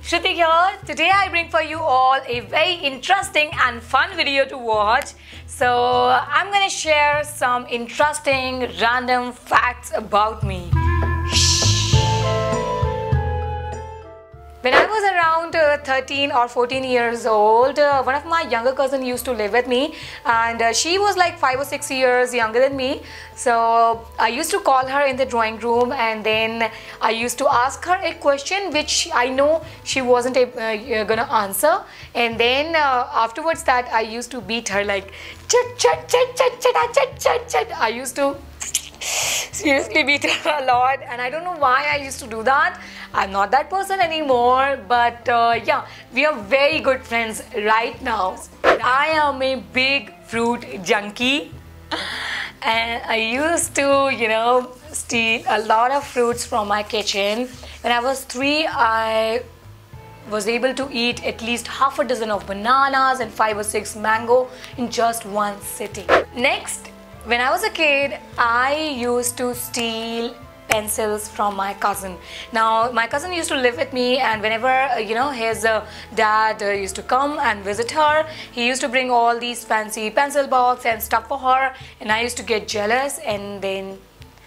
Shruti here. Today I bring for you all a very interesting and fun video to watch. So I'm gonna share some interesting random facts about me. When I was around 13 or 14 years old, one of my younger cousins used to live with me, and she was like 5 or 6 years younger than me. So I used to call her in the drawing room, and then I used to ask her a question which I know she wasn't gonna answer, and then afterwards that I used to beat her like chat chat chat chat chat chat chat chat. I used to seriously beat her a lot, and I don't know why I used to do that. I'm not that person anymore, but yeah, we are very good friends right now. I am a big fruit junkie, and I used to, steal a lot of fruits from my kitchen. When I was 3, I was able to eat at least half a dozen of bananas and 5 or 6 mango in just one sitting. Next, when I was a kid, I used to steal pencils from my cousin. Now my cousin used to live with me, and whenever his dad used to come and visit her, he used to bring all these fancy pencil box and stuff for her, and I used to get jealous, and then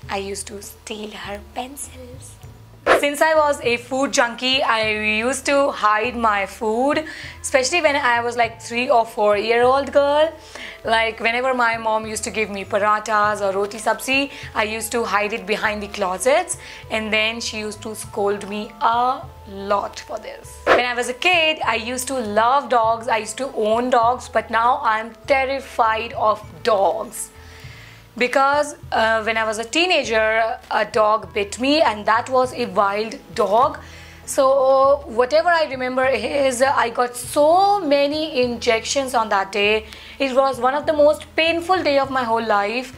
I used to steal her pencils. Since I was a food junkie, I used to hide my food, especially when I was like 3 or 4-year-old girl. Like whenever my mom used to give me parathas or roti sabzi, I used to hide it behind the closets, and then she used to scold me a lot for this. When I was a kid, I used to love dogs. I used to own dogs, but now I'm terrified of dogs. Because when I was a teenager, a dog bit me, and that was a wild dog. So whatever I remember is I got so many injections on that day. It was one of the most painful day of my whole life.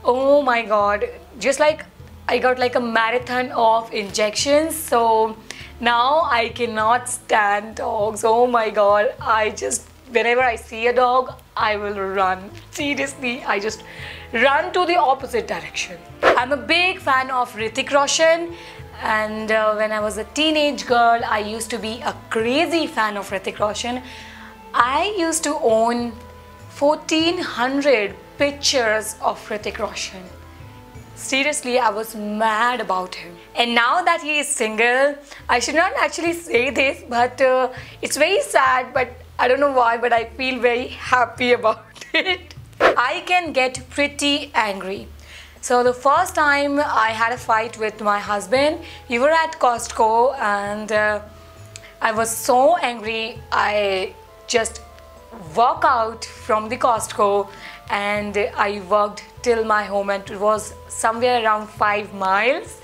Oh my god, just like I got like a marathon of injections. So now I cannot stand dogs. Oh my god, whenever I see a dog, I will run. Seriously, I just run to the opposite direction. I'm a big fan of Hrithik Roshan, and when I was a teenage girl, I used to be a crazy fan of Hrithik Roshan. I used to own 1400 pictures of Hrithik Roshan. Seriously, I was mad about him. And now that he is single, I should not actually say this, but it's very sad, but I don't know why, but I feel very happy about it. I can get pretty angry. So the first time I had a fight with my husband, we were at Costco, and I was so angry. I just walked out from the Costco, and I walked till my home, and it was somewhere around 5 miles.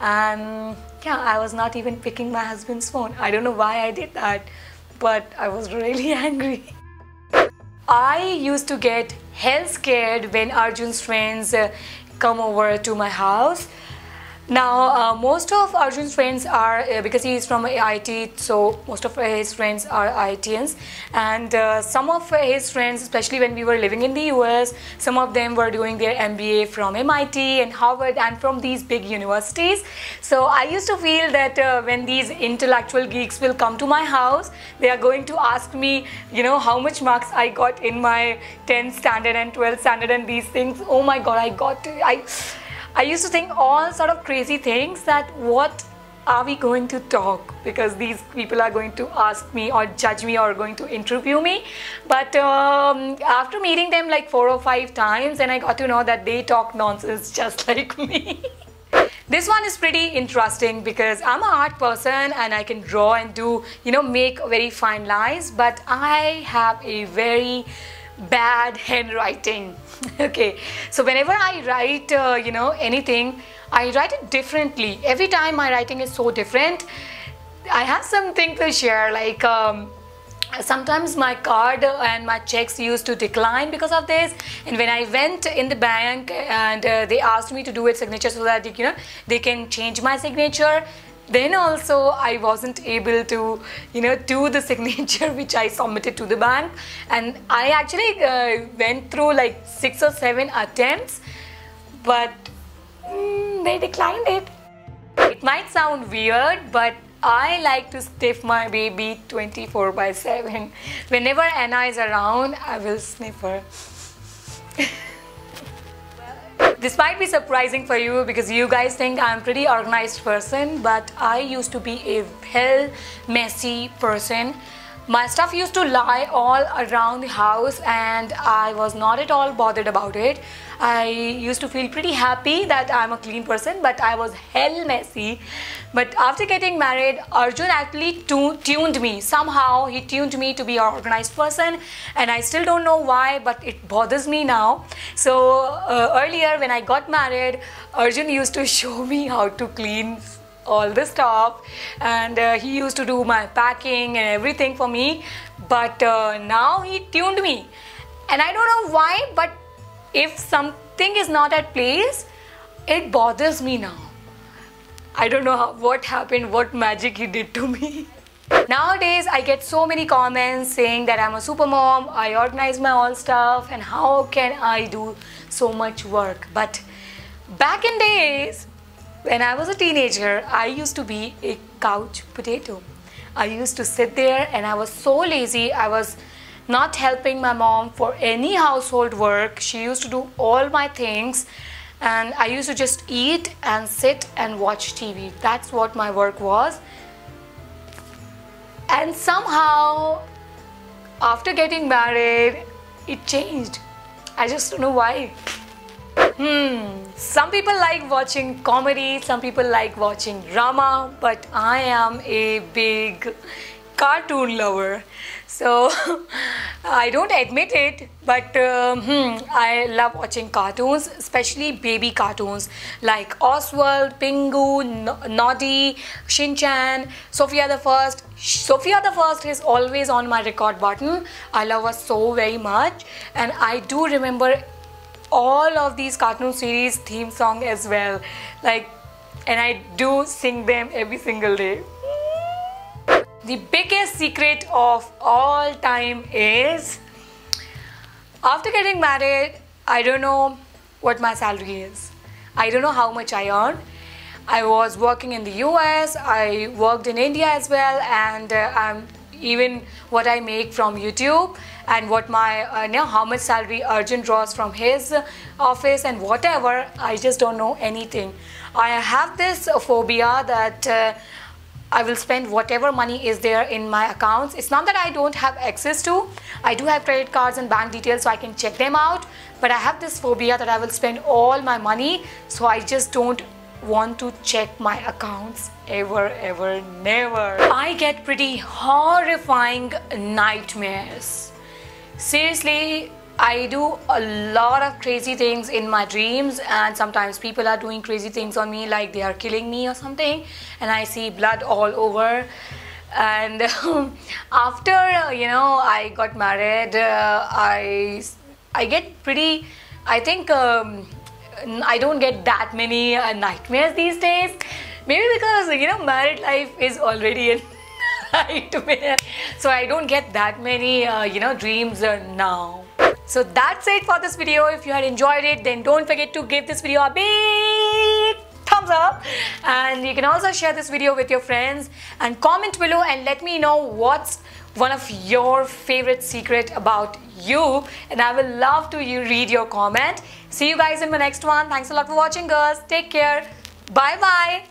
And yeah, I was not even picking my husband's phone. I don't know why I did that, but I was really angry. I used to get hell scared when Arjun's friends come over to my house. Now most of Arjun's friends are, because he is from IIT, so most of his friends are IITians, and some of his friends, especially when we were living in the US, some of them were doing their MBA from MIT and Harvard and from these big universities. So I used to feel that when these intellectual geeks will come to my house, they are going to ask me, how much marks I got in my 10th standard and 12th standard and these things. Oh my god, I used to think all sort of crazy things, that what are we going to talk, because these people are going to ask me or judge me or going to interview me. But after meeting them like 4 or 5 times, and I got to know that they talk nonsense just like me. This one is pretty interesting because I'm an art person and I can draw and do, make very fine lines, but I have a very bad handwriting. Okay, so whenever I write anything, I write it differently. Every time my writing is so different. I have something to share, like sometimes my card and my checks used to decline because of this, and when I went in the bank and they asked me to do a signature so that they can change my signature, then also I wasn't able to do the signature which I submitted to the bank, and I actually went through like 6 or 7 attempts, but they declined it. It might sound weird, but I like to sniff my baby 24/7. Whenever Anna is around, I will sniff her. This might be surprising for you because you guys think I'm a pretty organized person, but I used to be a hell messy person. My stuff used to lie all around the house and I was not at all bothered about it. I used to feel pretty happy that I'm a clean person, but I was hell messy. But after getting married, Arjun actually tuned me. Somehow he tuned me to be an organized person, and I still don't know why, but it bothers me now. So earlier when I got married, Arjun used to show me how to clean all the stuff, and he used to do my packing and everything for me. But now he tuned me, and I don't know why, but if something is not at place, it bothers me now. I don't know what happened, what magic he did to me. Nowadays I get so many comments saying that I'm a super mom, I organize my all stuff, and how can I do so much work. But back in days, when I was a teenager, I used to be a couch potato. I used to sit there and I was so lazy. I was not helping my mom for any household work. She used to do all my things, and I used to just eat and sit and watch TV. That's what my work was. And somehow, after getting married, it changed. I just don't know why. Some people like watching comedy, some people like watching drama, but I am a big cartoon lover. So I don't admit it, but I love watching cartoons, especially baby cartoons like Oswald, Pingu, Noddy, Shin-chan, Sophia the First. Sophia the First is always on my record button. I love her so very much, and I do remember all of these cartoon series theme song as well, and I do sing them every single day. The biggest secret of all time is, after getting married, I don't know what my salary is. I don't know how much I earn. I was working in the US, I worked in India as well, and even what I make from YouTube, and what my how much salary Arjun draws from his office and whatever, I just don't know anything. I have this phobia that I will spend whatever money is there in my accounts. It's not that I don't have access to. I do have credit cards and bank details so I can check them out, but I have this phobia that I will spend all my money, so I just don't want to check my accounts ever, never. I get pretty horrifying nightmares. Seriously, I do a lot of crazy things in my dreams, and sometimes people are doing crazy things on me, like they are killing me or something, and I see blood all over. And after I got married, I get pretty, I think I don't get that many nightmares these days. Maybe because married life is already a nightmare, so I don't get that many dreams now. So that's it for this video. If you had enjoyed it, then don't forget to give this video a big thumbs up, and you can also share this video with your friends and comment below and let me know what's one of your favorite secret about you, and I will love to read your comment. See you guys in my next one. Thanks a lot for watching, girls. Take care. Bye bye.